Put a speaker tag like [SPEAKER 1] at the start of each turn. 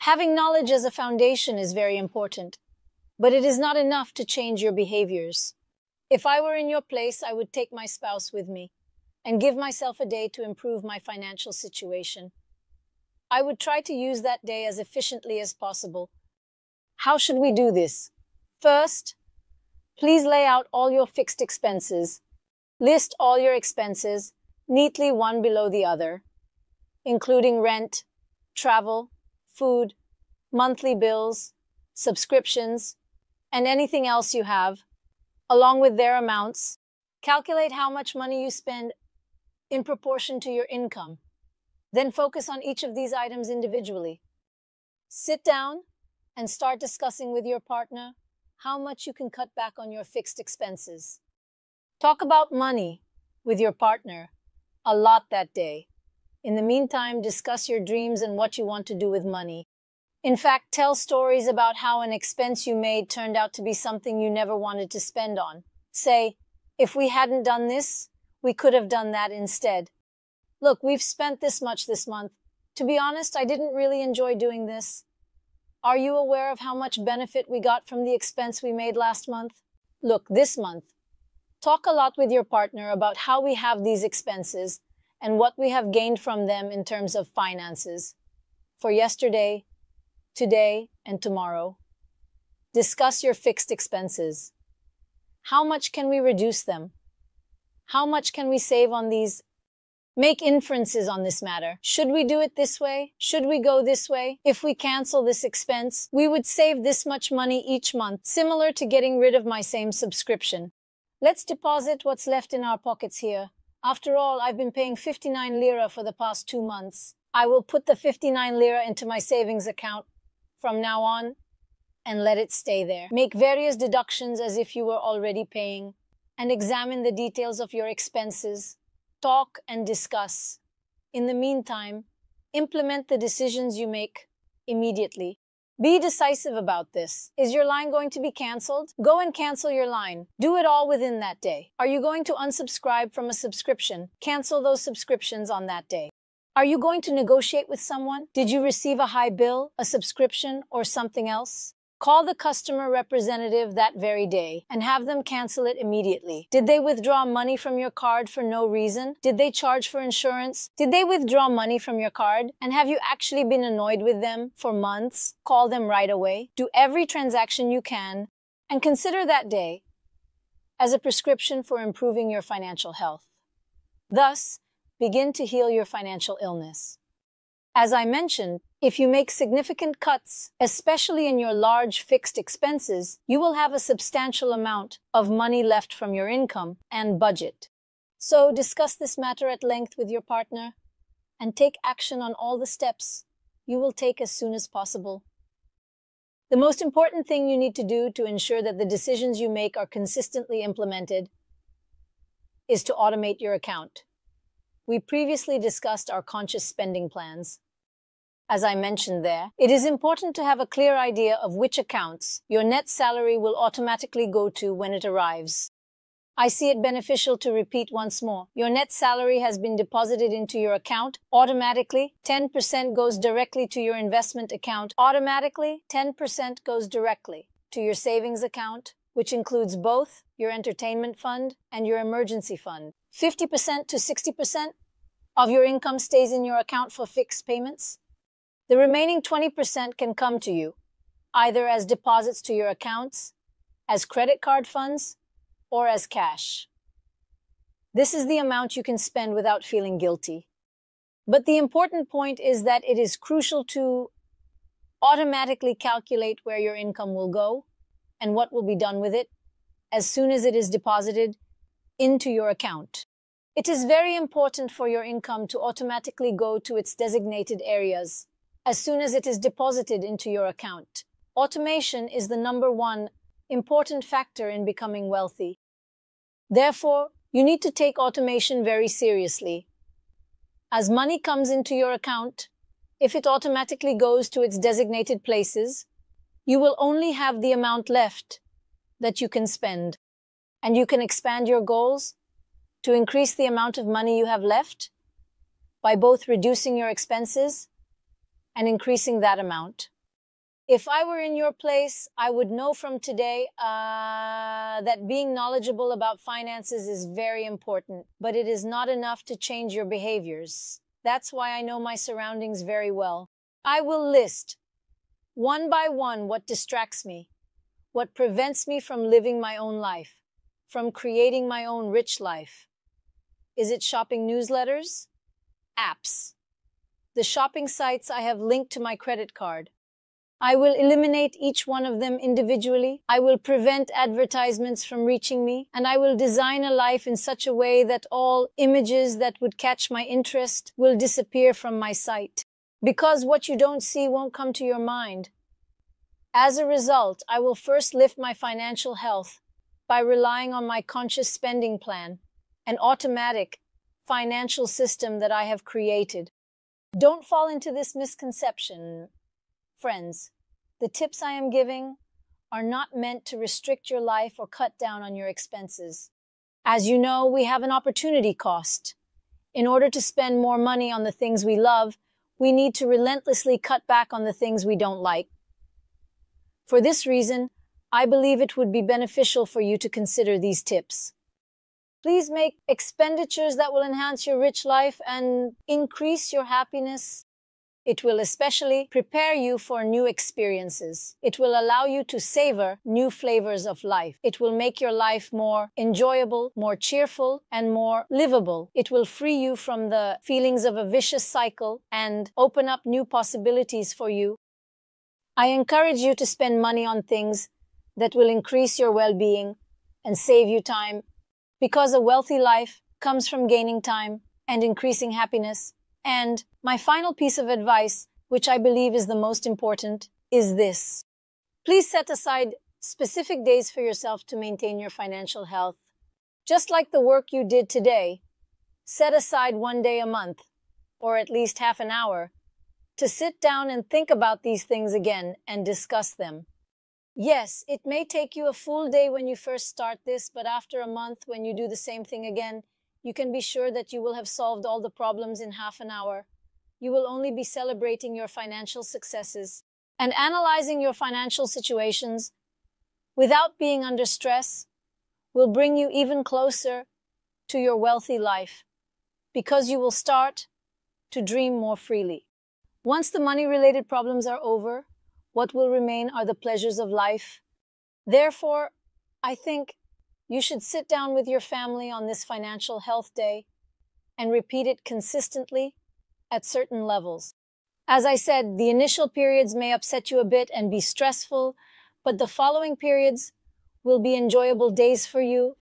[SPEAKER 1] Having knowledge as a foundation is very important, but it is not enough to change your behaviors. If I were in your place, I would take my spouse with me and give myself a day to improve my financial situation. I would try to use that day as efficiently as possible. How should we do this? First, please lay out all your fixed expenses. List all your expenses neatly one below the other, including rent, travel, food, monthly bills, subscriptions, and anything else you have, along with their amounts. Calculate how much money you spend in proportion to your income. Then focus on each of these items individually. Sit down and start discussing with your partner how much you can cut back on your fixed expenses. Talk about money with your partner a lot that day. In the meantime, discuss your dreams and what you want to do with money. In fact, tell stories about how an expense you made turned out to be something you never wanted to spend on. Say, if we hadn't done this, we could have done that instead. Look, we've spent this much this month. To be honest, I didn't really enjoy doing this. Are you aware of how much benefit we got from the expense we made last month? Look, this month, talk a lot with your partner about how we have these expenses and what we have gained from them in terms of finances. For yesterday, today, and tomorrow, discuss your fixed expenses. How much can we reduce them? How much can we save on these? Make inferences on this matter. Should we do it this way? Should we go this way? If we cancel this expense, we would save this much money each month, similar to getting rid of my same subscription. Let's deposit what's left in our pockets here. After all, I've been paying 59 lira for the past 2 months. I will put the 59 lira into my savings account from now on and let it stay there. Make various deductions as if you were already paying, and examine the details of your expenses. Talk and discuss. In the meantime, implement the decisions you make immediately. Be decisive about this. Is your line going to be canceled? Go and cancel your line. Do it all within that day. Are you going to unsubscribe from a subscription? Cancel those subscriptions on that day. Are you going to negotiate with someone? Did you receive a high bill, a subscription, or something else? Call the customer representative that very day and have them cancel it immediately. Did they withdraw money from your card for no reason? Did they charge for insurance? Did they withdraw money from your card? And have you actually been annoyed with them for months? Call them right away. Do every transaction you can and consider that day as a prescription for improving your financial health. Thus, begin to heal your financial illness. As I mentioned, if you make significant cuts, especially in your large fixed expenses, you will have a substantial amount of money left from your income and budget. So discuss this matter at length with your partner and take action on all the steps you will take as soon as possible. The most important thing you need to do to ensure that the decisions you make are consistently implemented is to automate your account. We previously discussed our conscious spending plans. As I mentioned there, it is important to have a clear idea of which accounts your net salary will automatically go to when it arrives. I see it beneficial to repeat once more. Your net salary has been deposited into your account automatically. 10% goes directly to your investment account. Automatically, 10% goes directly to your savings account, which includes both your entertainment fund and your emergency fund. 50% to 60% of your income stays in your account for fixed payments. The remaining 20% can come to you, either as deposits to your accounts, as credit card funds, or as cash. This is the amount you can spend without feeling guilty. But the important point is that it is crucial to automatically calculate where your income will go and what will be done with it as soon as it is deposited into your account. It is very important for your income to automatically go to its designated areas as soon as it is deposited into your account. Automation is the number one important factor in becoming wealthy. Therefore, you need to take automation very seriously. As money comes into your account, if it automatically goes to its designated places, you will only have the amount left that you can spend, and you can expand your goals to increase the amount of money you have left by both reducing your expenses and increasing that amount. If I were in your place, I would know from today that being knowledgeable about finances is very important, but it is not enough to change your behaviors. That's why I know my surroundings very well. I will list one by one what distracts me, what prevents me from living my own life, from creating my own rich life. Is it shopping newsletters? Apps. The shopping sites I have linked to my credit card. I will eliminate each one of them individually. I will prevent advertisements from reaching me, and I will design a life in such a way that all images that would catch my interest will disappear from my sight. Because what you don't see won't come to your mind. As a result, I will first lift my financial health by relying on my conscious spending plan, an automatic financial system that I have created. Don't fall into this misconception, friends. The tips I am giving are not meant to restrict your life or cut down on your expenses. As you know, we have an opportunity cost. In order to spend more money on the things we love, we need to relentlessly cut back on the things we don't like. For this reason, I believe it would be beneficial for you to consider these tips. Please make expenditures that will enhance your rich life and increase your happiness. It will especially prepare you for new experiences. It will allow you to savor new flavors of life. It will make your life more enjoyable, more cheerful, and more livable. It will free you from the feelings of a vicious cycle and open up new possibilities for you. I encourage you to spend money on things that will increase your well-being and save you time, because a wealthy life comes from gaining time and increasing happiness. And my final piece of advice, which I believe is the most important, is this. Please set aside specific days for yourself to maintain your financial health. Just like the work you did today, set aside one day a month, or at least half an hour, to sit down and think about these things again and discuss them. Yes, it may take you a full day when you first start this, but after a month, when you do the same thing again, you can be sure that you will have solved all the problems in half an hour. You will only be celebrating your financial successes and analyzing your financial situations without being under stress will bring you even closer to your wealthy life, because you will start to dream more freely. Once the money-related problems are over, what will remain are the pleasures of life. Therefore, I think you should sit down with your family on this financial health day and repeat it consistently at certain levels. As I said, the initial periods may upset you a bit and be stressful, but the following periods will be enjoyable days for you.